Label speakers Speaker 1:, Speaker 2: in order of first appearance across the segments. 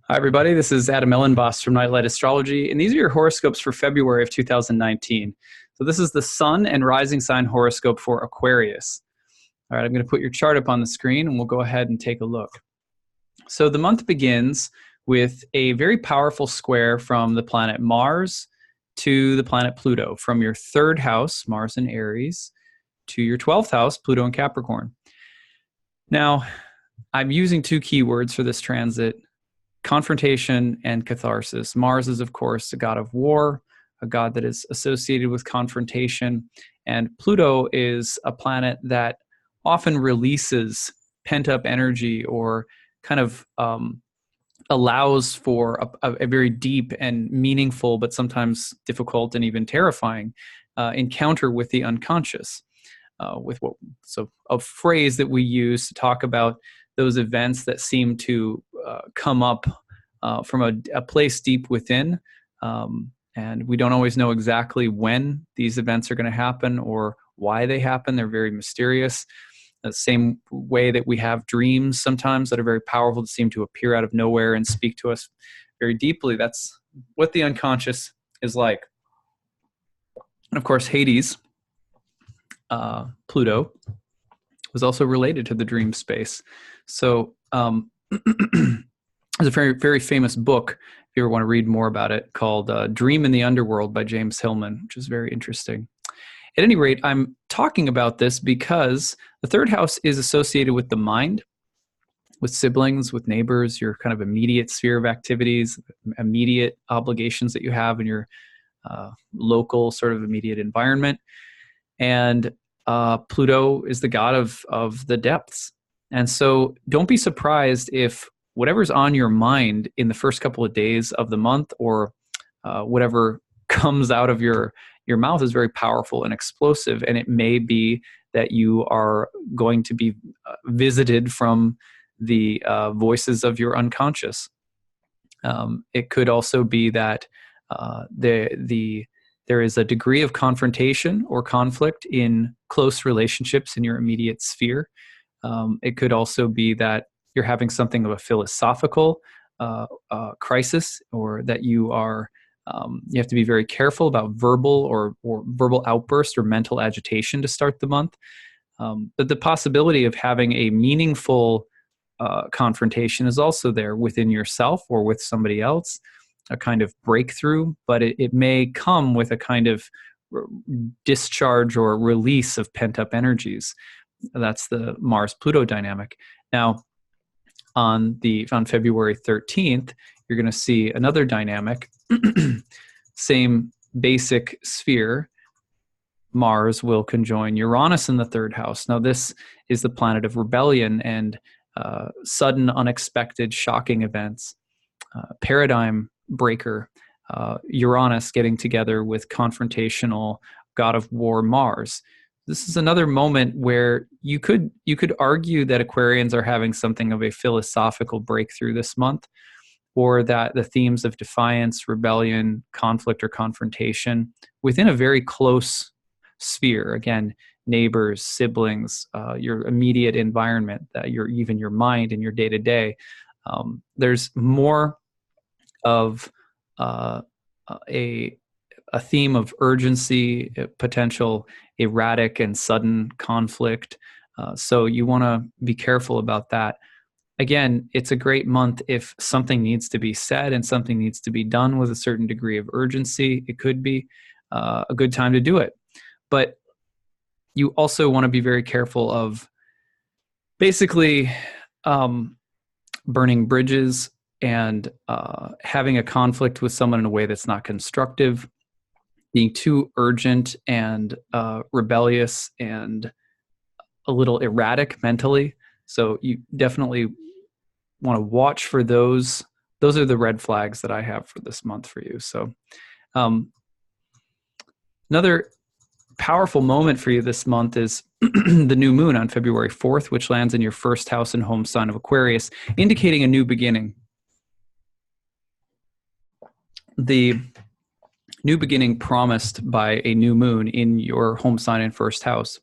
Speaker 1: Hi, everybody. This is Elenbaas from Nightlight Astrology, and these are your horoscopes for February of 2019. So this is the Sun and Rising Sign horoscope for Aquarius. All right, I'm going to put your chart up on the screen, and we'll go ahead and take a look. So the month begins with a very powerful square from the planet Mars to the planet Pluto, from your third house, Mars in Aries, to your 12th house, Pluto in Capricorn. Now, I'm using two keywords for this transit: confrontation and catharsis. Mars is, of course, a god of war, a god that is associated with confrontation. And Pluto is a planet that often releases pent-up energy or kind of allows for a very deep and meaningful, but sometimes difficult and even terrifying encounter with the unconscious. So a phrase that we use to talk about those events that seem to come up from a place deep within. And we don't always know exactly when these events are going to happen or why they happen. They're very mysterious. The same way that we have dreams sometimes that are very powerful, that seem to appear out of nowhere and speak to us very deeply. That's what the unconscious is like. And of course, Hades, Pluto, was also related to the dream space. So there's a very, very famous book, if you ever want to read more about it, called Dream in the Underworld by James Hillman, which is very interesting. At any rate, I'm talking about this because the third house is associated with the mind, with siblings, with neighbors, your kind of immediate sphere of activities, immediate obligations that you have in your local sort of immediate environment. And Pluto is the god of the depths. And so don't be surprised if whatever's on your mind in the first couple of days of the month, or whatever comes out of your mouth, is very powerful and explosive. And it may be that you are going to be visited from the voices of your unconscious. It could also be that there is a degree of confrontation or conflict in close relationships in your immediate sphere. It could also be that you're having something of a philosophical crisis, or that you have to be very careful about verbal or verbal outburst or mental agitation to start the month. But the possibility of having a meaningful confrontation is also there within yourself or with somebody else, a kind of breakthrough, but it may come with a kind of discharge or release of pent-up energies. That's the Mars-Pluto dynamic. Now, on February 13th, you're going to see another dynamic. Same basic sphere. Mars will conjoin Uranus in the third house. Now, this is the planet of rebellion and sudden, unexpected, shocking events. Paradigm breaker. Uranus getting together with confrontational god of war Mars. This is another moment where you could argue that Aquarians are having something of a philosophical breakthrough this month, or that the themes of defiance, rebellion, conflict, or confrontation within a very close sphere, again, neighbors, siblings, your immediate environment, even your mind and your day-to-day, there's more of a theme of urgency, potential erratic and sudden conflict. So you want to be careful about that. Again, it's a great month if something needs to be said and something needs to be done with a certain degree of urgency. It could be a good time to do it. But you also want to be very careful of basically burning bridges and having a conflict with someone in a way that's not constructive, being too urgent and rebellious and a little erratic mentally. So you definitely want to watch for those. Those are the red flags that I have for this month for you. So another powerful moment for you this month is the new moon on February 4th, which lands in your first house and home sign of Aquarius, indicating a new beginning. The new beginning promised by a new moon in your home sign and first house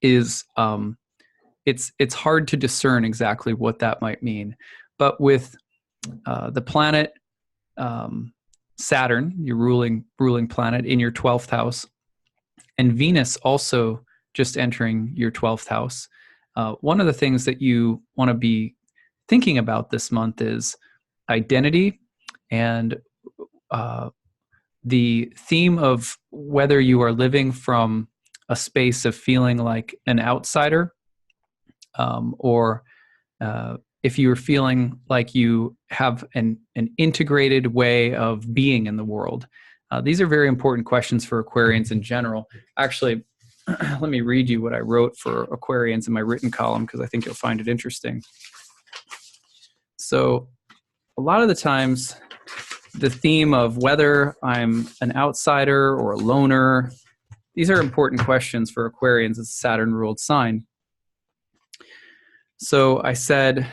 Speaker 1: is it's hard to discern exactly what that might mean. But with the planet Saturn, your ruling planet, in your 12th house, and Venus also just entering your 12th house. One of the things that you want to be thinking about this month is identity and the theme of whether you are living from a space of feeling like an outsider, or if you're feeling like you have an integrated way of being in the world. These are very important questions for Aquarians in general. Actually, let me read you what I wrote for Aquarians in my written column, because I think you'll find it interesting. So a lot of the times, the theme of whether I'm an outsider or a loner, these are important questions for Aquarians. It's a Saturn-ruled sign. So I said,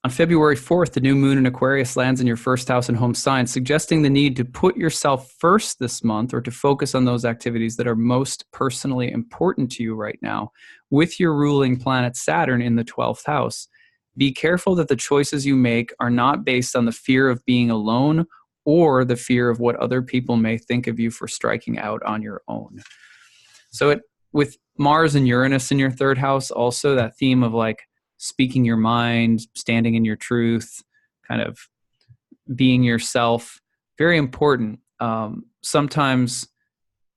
Speaker 1: on February 4th, the new moon in Aquarius lands in your first house and home sign, suggesting the need to put yourself first this month, or to focus on those activities that are most personally important to you right now, with your ruling planet Saturn in the 12th house. Be careful that the choices you make are not based on the fear of being alone or the fear of what other people may think of you for striking out on your own. So with Mars and Uranus in your third house, also that theme of like speaking your mind, standing in your truth, kind of being yourself, very important. Sometimes,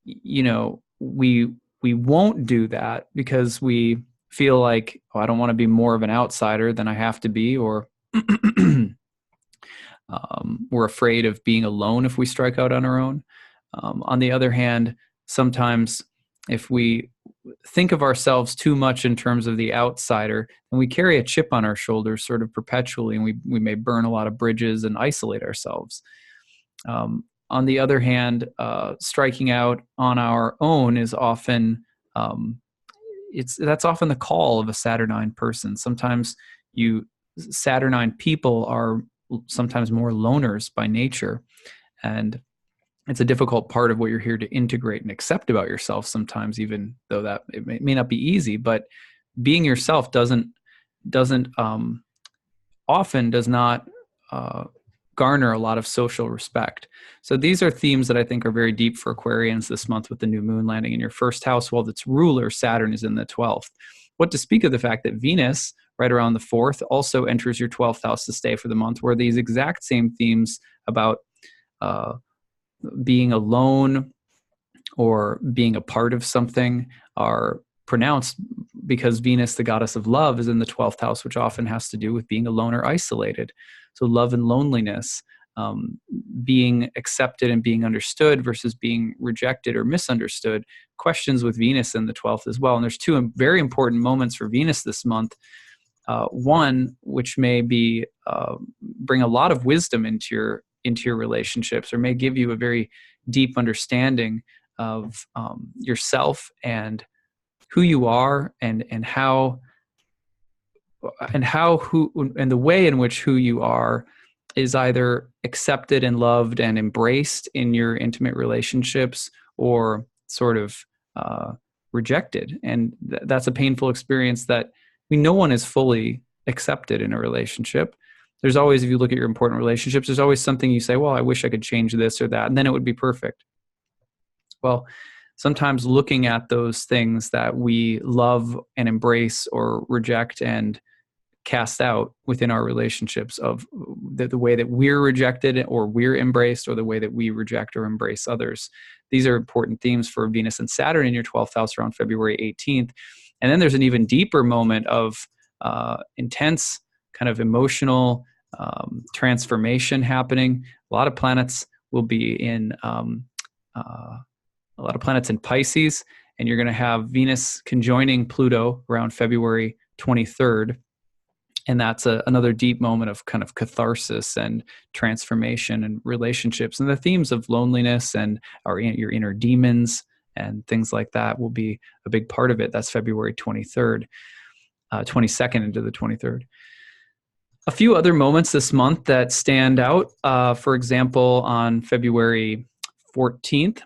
Speaker 1: we won't do that because we feel like, oh, I don't want to be more of an outsider than I have to be, or we're afraid of being alone if we strike out on our own. On the other hand, sometimes if we think of ourselves too much in terms of the outsider, and we carry a chip on our shoulders sort of perpetually, and we may burn a lot of bridges and isolate ourselves. On the other hand, striking out on our own is often that's often the call of a Saturnine person. Sometimes Saturnine people are sometimes more loners by nature, and it's a difficult part of what you're here to integrate and accept about yourself sometimes, even though that it may not be easy. But being yourself often does not garner a lot of social respect. So these are themes that I think are very deep for Aquarians this month, with the new moon landing in your first house while its ruler Saturn is in the 12th. What to speak of the fact that Venus, right around the 4th, also enters your 12th house to stay for the month, where these exact same themes about being alone or being a part of something are pronounced, because Venus, the goddess of love, is in the 12th house, which often has to do with being alone or isolated. So love and loneliness, being accepted and being understood versus being rejected or misunderstood, questions with Venus in the 12th as well. And there's two very important moments for Venus this month. One, which may be bring a lot of wisdom into your relationships, or may give you a very deep understanding of yourself and who you are, and the way in which who you are is either accepted and loved and embraced in your intimate relationships, or sort of rejected. And that's a painful experience that no one is fully accepted in a relationship. There's always, if you look at your important relationships, there's always something you say, well, I wish I could change this or that, and then it would be perfect. Well, sometimes looking at those things that we love and embrace or reject and cast out within our relationships, of the way that we're rejected or we're embraced, or the way that we reject or embrace others. These are important themes for Venus and Saturn in your 12th house around February 18th. And then there's an even deeper moment of intense kind of emotional transformation happening. A lot of planets will be in a lot of planets in Pisces, and you're going to have Venus conjoining Pluto around February 23rd. And that's another deep moment of kind of catharsis and transformation and relationships. And the themes of loneliness and your inner demons and things like that will be a big part of it. That's February 22nd into the 23rd. A few other moments this month that stand out. For example, on February 14th,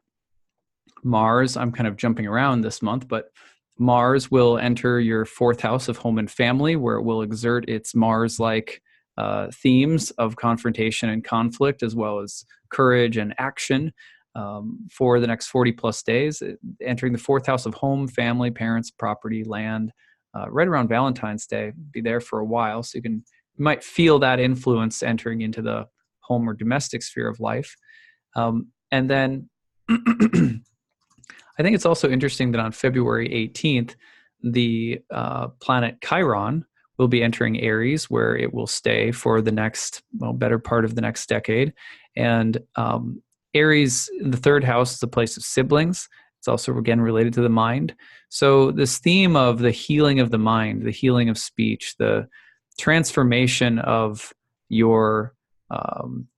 Speaker 1: Mars, I'm kind of jumping around this month, but Mars will enter your fourth house of home and family, where it will exert its Mars-like themes of confrontation and conflict, as well as courage and action for the next 40 plus days, entering the fourth house of home, family, parents, property, land, right around Valentine's Day. Be there for a while, so you might feel that influence entering into the home or domestic sphere of life. And then I think it's also interesting that on February 18th, the planet Chiron will be entering Aries, where it will stay for the next, better part of the next decade. And Aries, in the third house, is a place of siblings. It's also, again, related to the mind. So this theme of the healing of the mind, the healing of speech, the transformation of your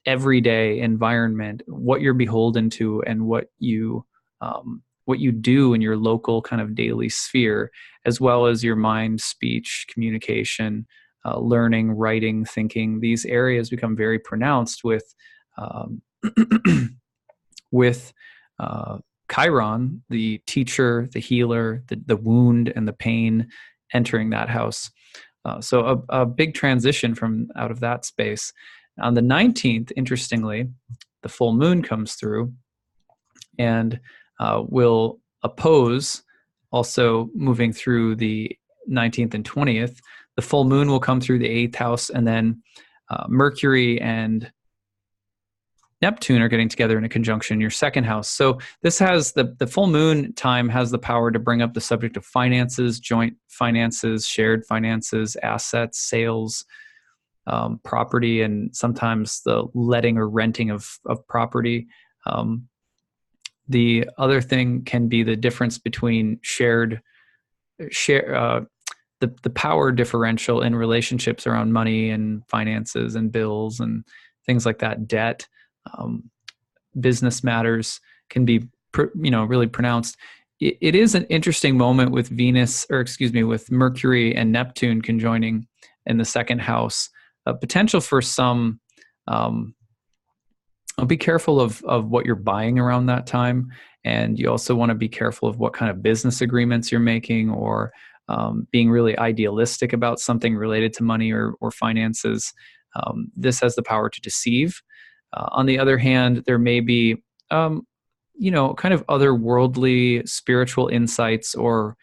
Speaker 1: everyday environment, what you're beholden to, and what you do in your local kind of daily sphere, as well as your mind, speech, communication, learning, writing, thinking. These areas become very pronounced with Chiron, the teacher, the healer, the wound, and the pain entering that house. So a big transition from out of that space. On the 19th, interestingly, the full moon comes through and will oppose, also moving through the 19th and 20th. The full moon will come through the 8th house, and then Mercury and Neptune are getting together in a conjunction in your second house. So this has the full moon time has the power to bring up the subject of finances, joint finances, shared finances, assets, sales, property, and sometimes the letting or renting of property. The other thing can be the difference between the power differential in relationships around money and finances and bills and things like that. Debt, business matters can be, really pronounced. It is an interesting moment with with Mercury and Neptune conjoining in the second house. Potential for some. Be careful of what you're buying around that time, and you also want to be careful of what kind of business agreements you're making, or being really idealistic about something related to money or finances. This has the power to deceive. On the other hand, there may be, kind of otherworldly spiritual insights or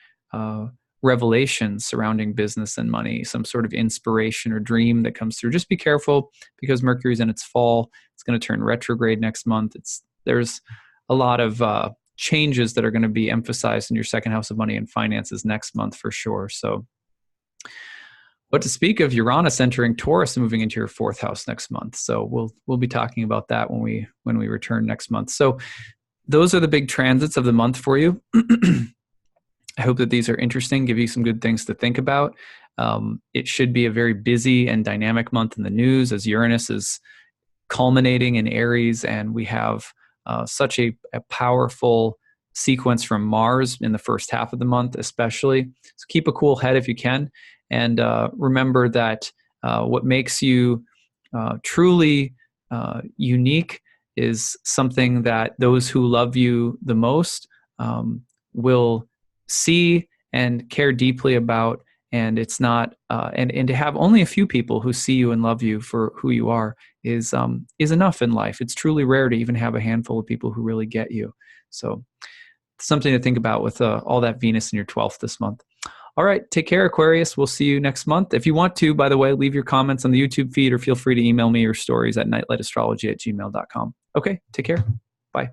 Speaker 1: revelations surrounding business and money, some sort of inspiration or dream that comes through. Just be careful, because Mercury's in its fall. It's going to turn retrograde next month. There's a lot of changes that are going to be emphasized in your second house of money and finances next month for sure. So, what to speak of Uranus entering Taurus and moving into your fourth house next month. So we'll be talking about that when we return next month. So those are the big transits of the month for you. I hope that these are interesting, give you some good things to think about. It should be a very busy and dynamic month in the news, as Uranus is culminating in Aries, and we have such a powerful sequence from Mars in the first half of the month, especially. So keep a cool head if you can. And remember that what makes you truly unique is something that those who love you the most will see and care deeply about. And it's not, and to have only a few people who see you and love you for who you are is enough in life. It's truly rare to even have a handful of people who really get you. So something to think about with all that Venus in your 12th this month. All right, take care, Aquarius. We'll see you next month. If you want to, by the way, leave your comments on the YouTube feed, or feel free to email me your stories at nightlightastrology@gmail.com. Okay, take care. Bye.